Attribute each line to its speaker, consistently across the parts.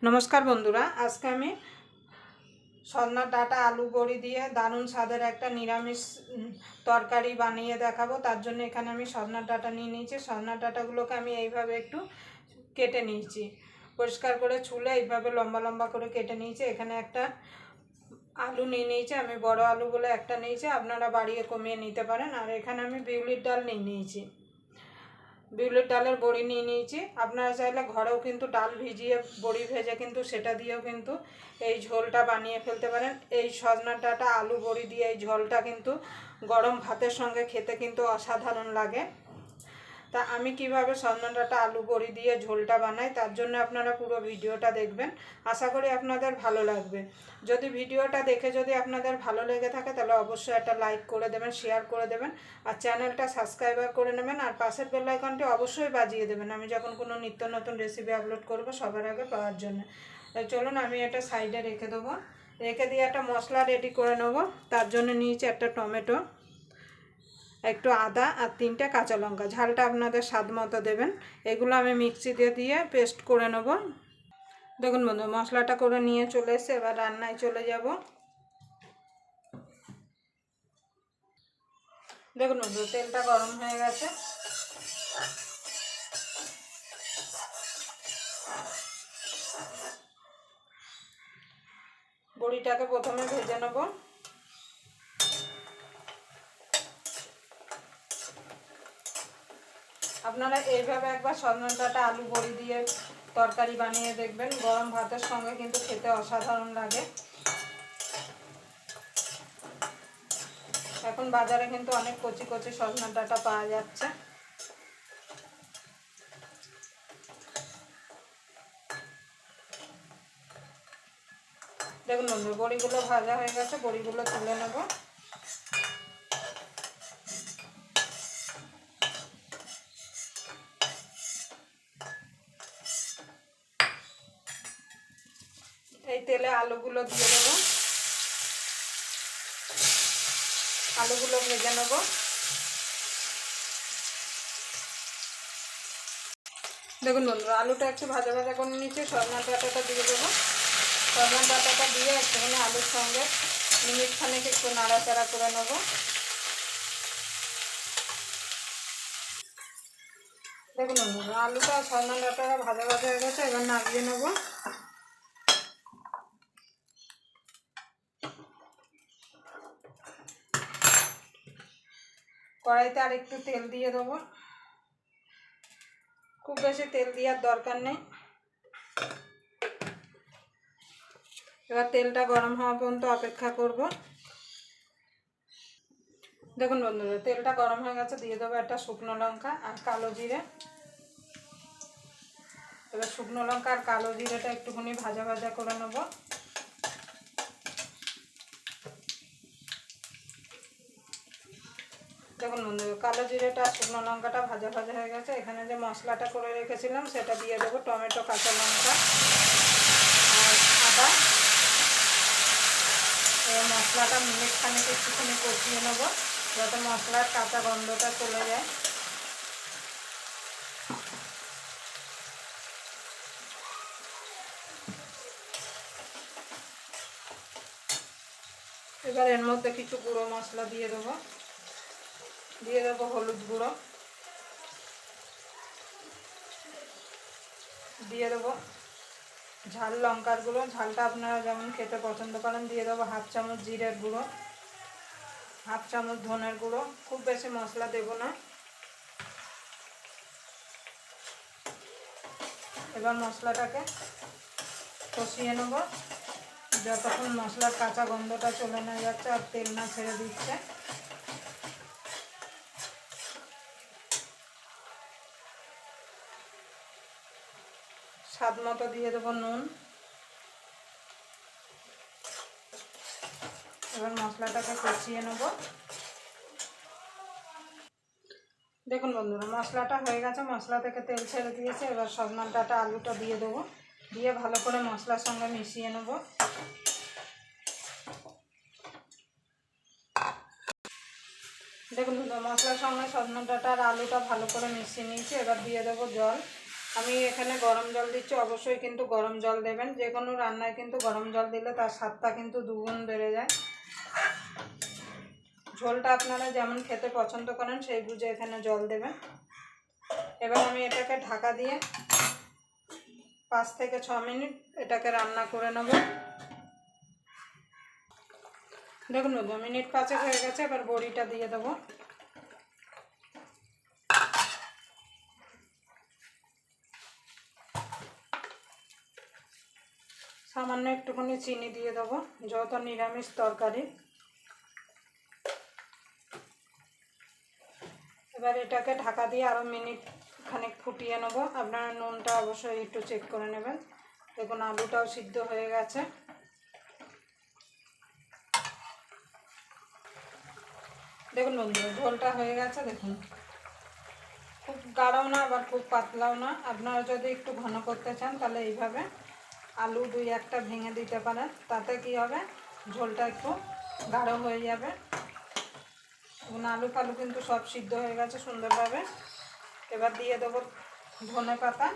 Speaker 1: नमस्कार बंधुरा आज के आमी सजनार डाटा आलू बड़ी दिए दारुण स्वादेर एक निरामिष तरकारी बानिए देखाबो। तार जोन्नो एखाने आमी सजनार डाटा निये निয়েছি। सजनार डाटागुलोके आमी এইভাবে একটু কেটে নিয়েছি, পরিষ্কার করে ছুলে এইভাবে লম্বা লম্বা করে কেটে নিয়েছি। এখানে একটা আলু নিয়ে নিয়েছি, আমি বড় আলু বলে একটা নিয়েছি, আপনারা বাড়িয়ে কমিয়ে নিতে পারেন। আর এখানে আমি বিউলির ডাল নিয়ে নিয়েছি, বিউলির ডালের বড়ি নিয়ে নিয়েছি। আপনারা চাইলে ঘরেও কিন্তু ডাল ভিজিয়ে বড়ি ভেজে কিন্তু সেটা দিয়েও কিন্তু এই ঝোলটা বানিয়ে ফেলতে পারেন। এই সজনার ডাঁটা আলু বড়ি দিয়ে এই ঝোলটা কিন্তু গরম ভাতের সঙ্গে খেতে কিন্তু অসাধারণ লাগে। তা আমি কিভাবে সজনার ডাঁটা আলু বড়ি দিয়ে ঝোলটা বানাই তার জন্য আপনারা পুরো ভিডিওটা দেখবেন, আশা করি আপনাদের ভালো লাগবে। যদি ভিডিওটা দেখে যদি আপনাদের ভালো লেগে থাকে তাহলে অবশ্যই একটা লাইক করে দেবেন, শেয়ার করে দেবেন, আর চ্যানেলটা সাবস্ক্রাইব করে নেবেন, আর পাশের বেল আইকনটি অবশ্যই বাজিয়ে দেবেন আমি যখন কোনো নিত্য নতুন রেসিপি আপলোড করব সবার আগে পাওয়ার জন্য। চলুন আমি এটা সাইডে রেখে দেবো, রেখে দিয়ে একটা মশলা রেডি করে নেব। তার জন্য নিয়েছি একটা টমেটো, একটু আদা আর 3টে কাঁচা লঙ্কা, ঝালটা আপনাদের স্বাদ মতো দেবেন। এগুলো আমি মিক্সিতে দিয়ে পেস্ট করে নেব। দেখুন বন্ধু মশলাটা করে নিয়ে চলে এসে এবার রান্নায় চলে যাব। দেখুন বন্ধু তেলটা গরম হয়ে গেছে, বড়িটাকে প্রথমে ভেজে নেব। আপনারা এইভাবে একবার সজনার ডাঁটা আলু বড়ি দিয়ে তরকারি বানিয়ে দেখবেন, গরম ভাতের সঙ্গে কিন্তু খেতে অসাধারণ লাগে। এখন বাজারে কিন্তু অনেক কচি কচি সজনার ডাঁটা পাওয়া যাচ্ছে। দেখুন বন্ধু বড়িগুলো ভাজা হয়ে গেছে, বড়িগুলো তুলে নেব। এই তেলে আলুগুলো দিয়ে দেব, আলুগুলো ভেজে নেব। দেখুন বন্ধুরা আলুটা একটু ভাজা ভাজা করে নিচ্ছি, সজনার ডাঁটাটা দিয়ে দেবো। সজনার ডাঁটাটা দিয়ে একটুখানি আলুর সঙ্গে মিনিট খানেক একটু নাড়াচাড়া করে নেব। দেখুন বন্ধুরা আলুটা সজনার ডাঁটাটা ভাজা ভাজা হয়ে গেছে, এবার নামিয়ে নেব। কড়াইতে আর একটু তেল দিয়ে দেবো, খুব বেশি তেল দেওয়ার দরকার নেই। এবার তেলটা গরম হওয়া পর্যন্ত অপেক্ষা করব। দেখুন বন্ধুরা তেলটা গরম হয়ে গেছে, দিয়ে দেবো একটা শুকনো লঙ্কা আর কালো জিরে। এবার শুকনো লঙ্কা আর কালো জিরেটা একটুখানি ভাজা ভাজা করে নেব। দেখুন বন্ধুরা কালো জিরেটা আর শুকনো লঙ্কাটা ভাজা ভাজা হয়ে গেছে। এখানে যে মশলাটা করে রেখেছিলাম সেটা দিয়ে দেবো, টমেটো, কাঁচা লঙ্কা আর আদা। এই মশলাটা মিনিট খানেক একটুখানি কষিয়ে নেব যাতে মশলার কাঁচা গন্ধটা চলে যায়। এবার এর মধ্যে কিছু গুঁড়ো মশলা দিয়ে দেবো, দিয়ে দেবো হলুদ গুঁড়ো, দিয়ে দেবো ঝাল লঙ্কার গুঁড়ো, ঝালটা আপনারা যেমন খেতে পছন্দ করেন। দিয়ে দেবো 1/2 চামচ জিরের গুঁড়ো, 1/2 চামচ ধনের গুঁড়ো, খুব বেশি মশলা দেব না। এবার মশলাটাকে কষিয়ে নেব যতক্ষণ মশলার কাঁচা গন্ধটা চলে না যাচ্ছে আর তেল না ছেড়ে দিচ্ছে। স্বাদ মতো দিয়ে দেবো নুন। এবার মশলাটাকে কষিয়ে নেব। দেখুন বন্ধুরা মশলাটা হয়ে গেছে, মশলা থেকে তেল ছেড়ে দিয়েছে। এবার সজনার ডাঁটা আলুটা দিয়ে দেবো, দিয়ে ভালো করে মশলার সঙ্গে মিশিয়ে নেব। দেখুন মশলার সঙ্গে সজনার ডাঁটা আর আলুটা ভালো করে মিশিয়ে নিয়েছি। এবার দিয়ে দেবো জল, আমি এখানে গরম জল দিচ্ছি, অবশ্যই কিন্তু গরম জল দেবেন। যে কোনো রান্নায় কিন্তু গরম জল দিলে তার স্বাদটা কিন্তু দুগুণ বেড়ে যায়। ঝোলটা আপনারা যেমন খেতে পছন্দ করেন সেই বুঝে এখানে জল দেবেন। এবার আমি এটাকে ঢাকা দিয়ে 5 থেকে 6 মিনিট এটাকে রান্না করে নেব। দেখুন 2 মিনিট 5 হয়ে গেছে। এবার বড়িটা দিয়ে দেবো। সামান্য একটুখানি চিনি দিয়ে দেবো, যেহেতু নিরামিষ তরকারি। এবার এটাকে ঢাকা দিয়ে আরও মিনিট খানিক ফুটিয়ে নেবো। আপনারা নুনটা অবশ্যই একটু চেক করে নেবেন। দেখুন আলুটাও সিদ্ধ হয়ে গেছে। দেখুন বন্ধুরা, ঝোলটা হয়ে গেছে। দেখুন খুব গাঢ়ও না আবার খুব পাতলাও না। আপনারা যদি একটু ঘন করতে চান তাহলে এইভাবে আলু 2-1টা ভেঙে দিতে পারেন, তাতে কি হবে ঝোলটা একটু গাঢ় হয়ে যাবে। এবং আলু ফালু কিন্তু সব সিদ্ধ হয়ে গেছে সুন্দরভাবে। এবার দিয়ে দেবো ধনে পাতা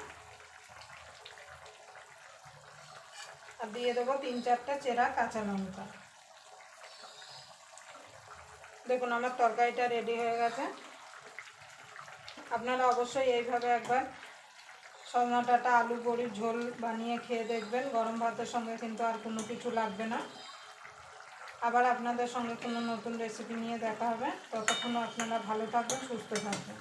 Speaker 1: আর দিয়ে দেবো 3-4টা চেরা কাঁচা লঙ্কা। দেখুন আমার তরকারিটা রেডি হয়ে গেছে। আপনারা অবশ্যই এইভাবে একবার সজনা ডাঁটা আলু বড়ির ঝোল বানিয়ে খেয়ে দেখবেন। গরম ভাতের সঙ্গে কিন্তু আর কোনো কিছু লাগবে না। আবার আপনাদের সঙ্গে কোনো নতুন রেসিপি নিয়ে দেখা হবে। ততক্ষণ আপনারা ভালো থাকবেন, সুস্থ থাকবেন।